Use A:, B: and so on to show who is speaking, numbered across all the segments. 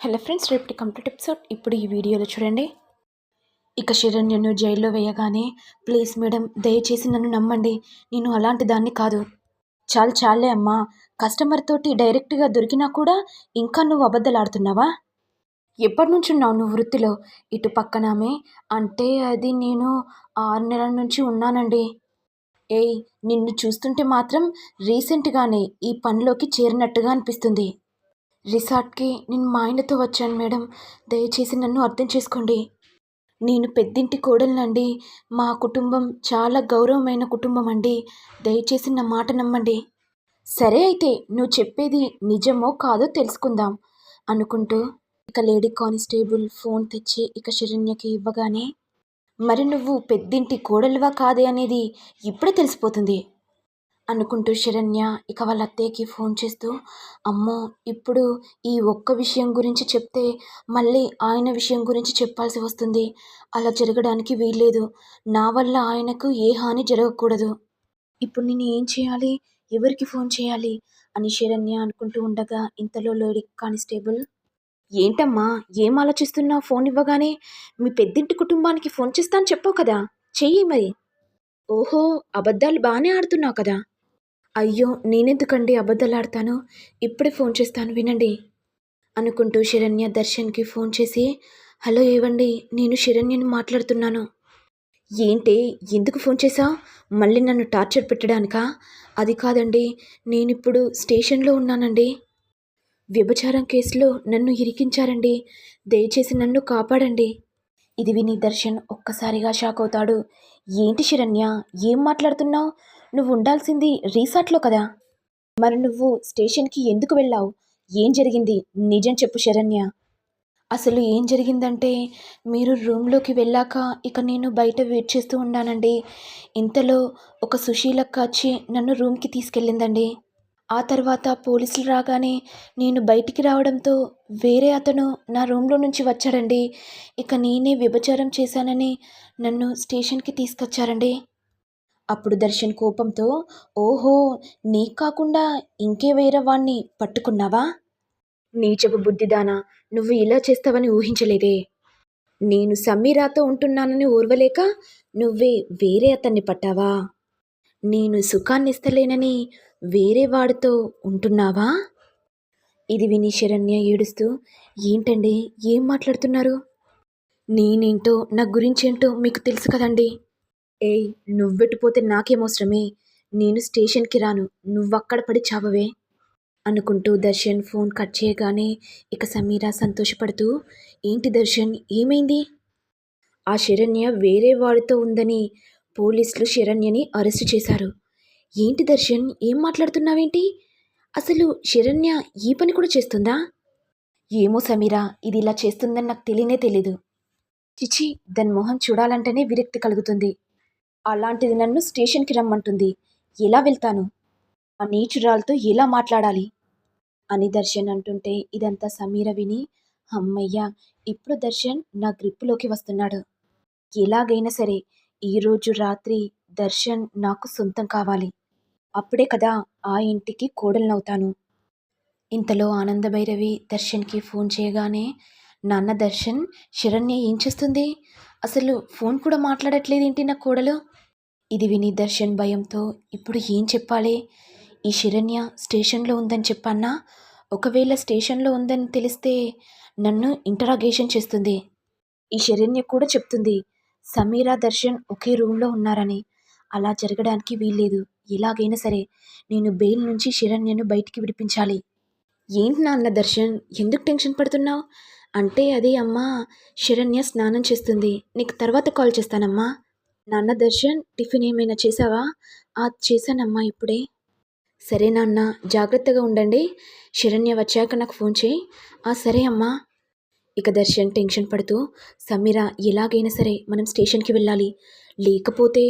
A: Hello friends, రేపటి complete episode ఇప్పుడు ఈ వీడియోలో చూడండి. ఇక శరణ్యను జైల్లో వేయగానే, ప్లీజ్ మేడం దయచేసి నన్ను నమ్మండి, నేను అలాంటి దాన్ని కాదు. చాలే అమ్మా, కస్టమర్ తోటి డైరెక్ట్గా దొరికినా కూడా ఇంకా నువ్వు అబద్ధాలాడుతున్నావా? ఎప్పటి నుంచి ఉన్నావు నువ్వు వృత్తిలో? ఇటు పక్కనామే అంటే అది నేను 6 నెలల నుంచి ఉన్నానండి. ఏయ్, నిన్ను చూస్తుంటే మాత్రం రీసెంట్గానే ఈ పనిలోకి చేరినట్టుగా అనిపిస్తుంది. రిసార్ట్కి నేను మా ఆయనతో వచ్చాను మేడం, దయచేసి నన్ను అర్థం చేసుకోండి. నేను పెద్దింటి కోడలినండి, మా కుటుంబం చాలా గౌరవమైన కుటుంబం అండి, దయచేసి నా మాట నమ్మండి. సరే అయితే నువ్వు చెప్పేది నిజమో కాదో తెలుసుకుందాం అనుకుంటూ ఇక లేడీ కానిస్టేబుల్ ఫోన్ తెచ్చి ఇక శరణ్యకి ఇవ్వగానే, మరి నువ్వు పెద్దింటి కోడలివా కాదే అనేది ఇప్పుడే తెలిసిపోతుంది అనుకుంటూ శరణ్య ఇక వాళ్ళ అత్తయ్యకి ఫోన్ చేస్తూ, అమ్మో ఇప్పుడు ఈ ఒక్క విషయం గురించి చెప్తే మళ్ళీ ఆయన విషయం గురించి చెప్పాల్సి వస్తుంది, అలా జరగడానికి వీల్లేదు, నా వల్ల ఆయనకు ఏ హాని జరగకూడదు, ఇప్పుడు నేను ఏం చేయాలి, ఎవరికి ఫోన్ చేయాలి అని శరణ్య అనుకుంటూ ఉండగా ఇంతలో లేడీ కానిస్టేబుల్, ఏంటమ్మా ఏం ఆలోచిస్తున్నావు, ఫోన్ ఇవ్వగానే మీ పెద్దింటి కుటుంబానికి ఫోన్ చేస్తా అని చెప్పావు కదా, చెయ్యి మరి. ఓహో, అబద్ధాలు బాగానే ఆడుతున్నావు కదా. అయ్యో, నేనెందుకండి అబద్ధాలాడతాను, ఇప్పుడే ఫోన్ చేస్తాను వినండి అనుకుంటూ శరణ్య దర్శన్కి ఫోన్ చేసి, హలో ఏవండి, నేను శరణ్యని మాట్లాడుతున్నాను. ఏంటి, ఎందుకు ఫోన్ చేశావు, మళ్ళీ నన్ను టార్చర్ పెట్టడానికా? అది కాదండి, నేనిప్పుడు స్టేషన్లో ఉన్నానండి, వ్యభిచారం కేసులో నన్ను ఇరికించారండి, దయచేసి నన్ను కాపాడండి. ఇది విని దర్శన్ ఒక్కసారిగా షాక్ అవుతాడు. ఏంటి శరణ్య, ఏం మాట్లాడుతున్నావు, నువ్వు ఉండాల్సింది రిసార్ట్లో కదా, మరి నువ్వు స్టేషన్కి ఎందుకు వెళ్ళావు, ఏం జరిగింది, నిజం చెప్పు శరణ్య. అసలు ఏం జరిగిందంటే, మీరు రూమ్లోకి వెళ్ళాక ఇక నేను బయట వెయిట్ చేస్తూ ఉన్నానండి, ఇంతలో ఒక సుశీలక్క వచ్చి నన్ను రూమ్కి తీసుకెళ్ళిందండి. ఆ తర్వాత పోలీసులు రాగానే నేను బయటికి రావడంతో వేరే అతను నా రూమ్లో నుంచి వచ్చాడండి, ఇక నేనే వ్యభిచారం చేశానని నన్ను స్టేషన్కి తీసుకొచ్చారండి. అప్పుడు దర్శన్ కోపంతో, ఓహో, నీకు కాకుండా ఇంకే వేరే వాణ్ణి పట్టుకున్నావా? నీచపు బుద్ధిదానా, నువ్వు ఇలా చేస్తావని ఊహించలేదే. నేను సమీరాతో ఉంటున్నానని ఓర్వలేక నువ్వే వేరే అతన్ని పట్టావా? నేను సుఖాన్నిస్తలేనని వేరే వాడితో ఉంటున్నావా? ఇది విని శరణ్య ఏడుస్తూ, ఏంటండి ఏం మాట్లాడుతున్నారు, నేనేంటో నా గురించేంటో మీకు తెలుసు కదండి. ఏయ్, నువ్వెట్టుపోతే నాకేమవసరమే, నేను స్టేషన్కి రాను, నువ్వక్కడ పడి చావవే అనుకుంటూ దర్శన్ ఫోన్ కట్ చేయగానే ఇక సమీర సంతోషపడుతూ, ఏంటి దర్శన్ ఏమైంది? ఆ శరణ్య వేరే వాడితో ఉందని పోలీసులు శరణ్యని అరెస్టు చేశారు. ఏంటి దర్శన్ ఏం మాట్లాడుతున్నావేంటి, అసలు శరణ్య ఈ పని కూడా చేస్తుందా? ఏమో సమీరా, ఇది ఇలా చేస్తుందని నాకు తెలీదు. చిచి, దాని మొహం చూడాలంటేనే విరక్తి కలుగుతుంది. అలాంటిది నన్ను స్టేషన్కి రమ్మంటుంది, ఎలా వెళ్తాను, ఆ నీచురాలతో ఎలా మాట్లాడాలి అని దర్శన్ అంటుంటే ఇదంతా సమీర విని, అమ్మయ్య, ఇప్పుడు దర్శన్ నా గ్రిప్పులోకి వస్తున్నాడు, ఎలాగైనా సరే ఈరోజు రాత్రి దర్శన్ నాకు సొంతం కావాలి, అప్పుడే కదా ఆ ఇంటికి కోడలనవుతాను. ఇంతలో ఆనందభైరవి దర్శన్కి ఫోన్ చేయగానే, నాన్న దర్శన్, శరణ్య ఏం చేస్తుంది, అసలు ఫోన్ కూడా మాట్లాడట్లేదేంటి నా కోడలు. ఇది విని దర్శన్ భయంతో ఇప్పుడు ఏం చెప్పాలి, ఈ శరణ్య స్టేషన్లో ఉందని చెప్పన్నా, ఒకవేళ స్టేషన్లో ఉందని తెలిస్తే నన్ను ఇంటరాగేషన్ చేస్తుంది, ఈ శరణ్య కూడా చెప్తుంది సమీరా దర్శన్ ఒకే రూమ్లో ఉన్నారని, అలా జరగడానికి వీల్లేదు, ఎలాగైనా సరే నేను బెయిల్ నుంచి శరణ్యను బయటికి విడిపించాలి. ఏంటి నాన్న దర్శన్, ఎందుకు టెన్షన్ పడుతున్నావు, అంటే అది అమ్మా, శరణ్య స్నానం చేస్తుంది, నీకు తర్వాత కాల్ చేస్తానమ్మా. నాన్న దర్శన్, టిఫిన్ ఏమైనా చేసావా? చేశానమ్మా ఇప్పుడే. సరే నాన్న, జాగ్రత్తగా ఉండండి, శరణ్య వచ్చాక నాకు ఫోన్ చేయి. సరే అమ్మా. ఇక దర్శన్ టెన్షన్ పడుతూ, సమీర ఎలాగైనా సరే మనం స్టేషన్కి వెళ్ళాలి, లేకపోతే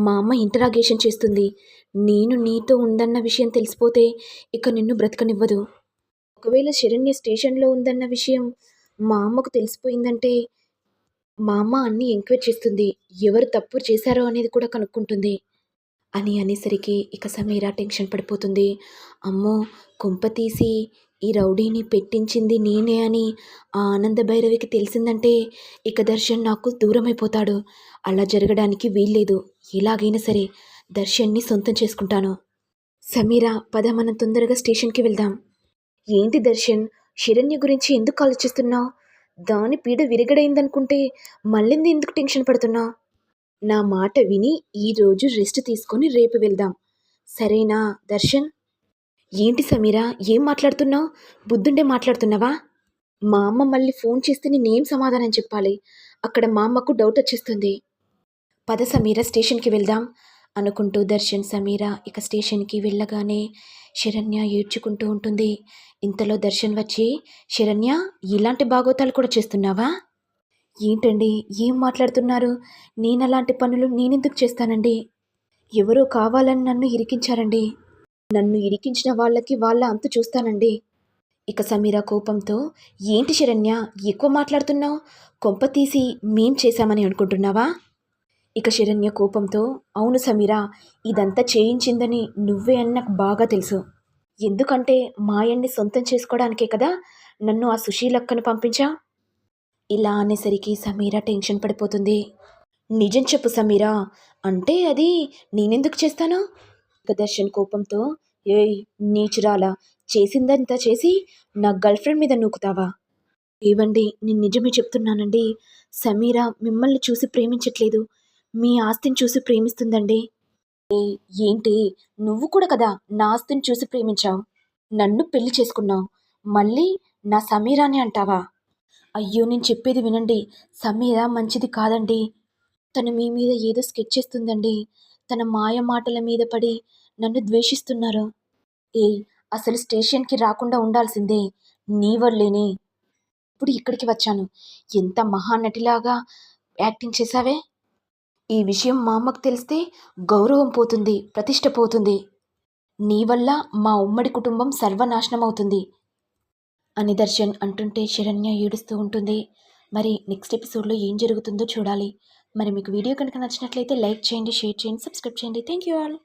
A: మా అమ్మ ఇంటరాగేషన్ చేస్తుంది, నేను నీతో ఉందన్న విషయం తెలిసిపోతే ఇక నిన్ను బ్రతకనివ్వదు, ఒకవేళ శరణ్య స్టేషన్లో ఉందన్న విషయం మా అమ్మకు తెలిసిపోయిందంటే మా అమ్మ అన్నీ ఎంక్వైరీ చేస్తుంది, ఎవరు తప్పు చేశారో అనేది కూడా కనుక్కుంటుంది అని అనేసరికి ఇక సమీర టెన్షన్ పడిపోతుంది. అమ్మో, కొంప తీసి ఈ రౌడీని పెట్టించింది నేనే అని ఆ ఆనంద భైరవికి తెలిసిందంటే ఇక దర్శన్ నాకు దూరమైపోతాడు. అలా జరగడానికి వీల్లేదు. ఎలాగైనా సరే దర్శన్ని సొంతం చేసుకుంటాను. సమీరా, పద మనం తొందరగా స్టేషన్కి వెళ్దాం. ఏంటి దర్శన్, శరణ్య గురించి ఎందుకు ఆలోచిస్తున్నావు? దాని పీడ విరగడైందనుకుంటే మళ్ళీ ఎందుకు టెన్షన్ పడుతున్నావు? నా మాట విని ఈరోజు రెస్ట్ తీసుకొని రేపు వెళ్దాం, సరేనా దర్శన్? ఏంటి సమీరా, ఏం మాట్లాడుతున్నావు? బుద్ధుండే మాట్లాడుతున్నావా? మా అమ్మ మళ్ళీ ఫోన్ చేస్తే నేనేం సమాధానం చెప్పాలి? అక్కడ మా అమ్మకు డౌట్ వచ్చేస్తుంది. పద సమీర, స్టేషన్కి వెళ్దాం అనుకుంటూ దర్శన్ సమీర ఇక స్టేషన్కి వెళ్ళగానే శరణ్య ఏడ్చుకుంటూ ఉంటుంది. ఇంతలో దర్శన్ వచ్చి, శరణ్య, ఇలాంటి బాగోతాలు కూడా చేస్తున్నావా? ఏంటండి, ఏం మాట్లాడుతున్నారు? నేను అలాంటి పనులు నేనెందుకు చేస్తానండి? ఎవరో కావాలని నన్ను ఇరికించారండి. నన్ను ఇరికించిన వాళ్ళకి వాళ్ళ అంతు చూస్తానండి. ఇక సమీర కోపంతో, ఏంటి శరణ్య, ఎక్కువ మాట్లాడుతున్నావు? కొంప తీసి మేం చేశామని అనుకుంటున్నావా? ఇక శరణ్య కోపంతో, అవును సమీర, ఇదంతా చేయించిందని నువ్వే అని నాకు బాగా తెలుసు. ఎందుకంటే మాయన్ని సొంతం చేసుకోవడానికే కదా నన్ను ఆ సుశీలక్కను పంపించా. ఇలా అనేసరికి సమీర టెన్షన్ పడిపోతుంది. నిజం చెప్పు సమీర, అంటే అది నేనెందుకు చేస్తాను? ఇక దర్శన్ కోపంతో, ఏయ్ నీచురాలా, చేసిందంతా చేసి నా గర్ల్ ఫ్రెండ్ మీద నూకుతావా? ఏవండి, నేను నిజమే చెప్తున్నానండి. సమీర మిమ్మల్ని చూసి ప్రేమించట్లేదు, మీ ఆస్తిని చూసి ప్రేమిస్తుందండి. ఏంటి, నువ్వు కూడా కదా నా ఆస్తిని చూసి ప్రేమించావు, నన్ను పెళ్లి చేసుకున్నావు, మళ్ళీ నా సమీరాని అంటావా? అయ్యో, నేను చెప్పేది వినండి. సమీర మంచిది కాదండి. తను మీ మీద ఏదో స్కెచ్ చేస్తుందండి. తన మాయ మాటల మీద పడి నన్ను ద్వేషిస్తున్నారు. ఏయ్, అసలు స్టేషన్కి రాకుండా ఉండాల్సిందే, నీ వల్లేనే ఇప్పుడు ఇక్కడికి వచ్చాను. ఎంత మహానటిలాగా యాక్టింగ్ చేశావే! ఈ విషయం మా అమ్మకు తెలిస్తే గౌరవం పోతుంది, ప్రతిష్ట పోతుంది. నీ వల్ల మా ఉమ్మడి కుటుంబం సర్వనాశనం అవుతుంది అని దర్శన్ అంటుంటే శరణ్య ఏడుస్తూ ఉంటుంది. మరి నెక్స్ట్ ఎపిసోడ్లో ఏం జరుగుతుందో చూడాలి. మరి మీకు వీడియో కనుక నచ్చినట్లయితే లైక్ చేయండి, షేర్ చేయండి, సబ్స్క్రైబ్ చేయండి. Thank you all.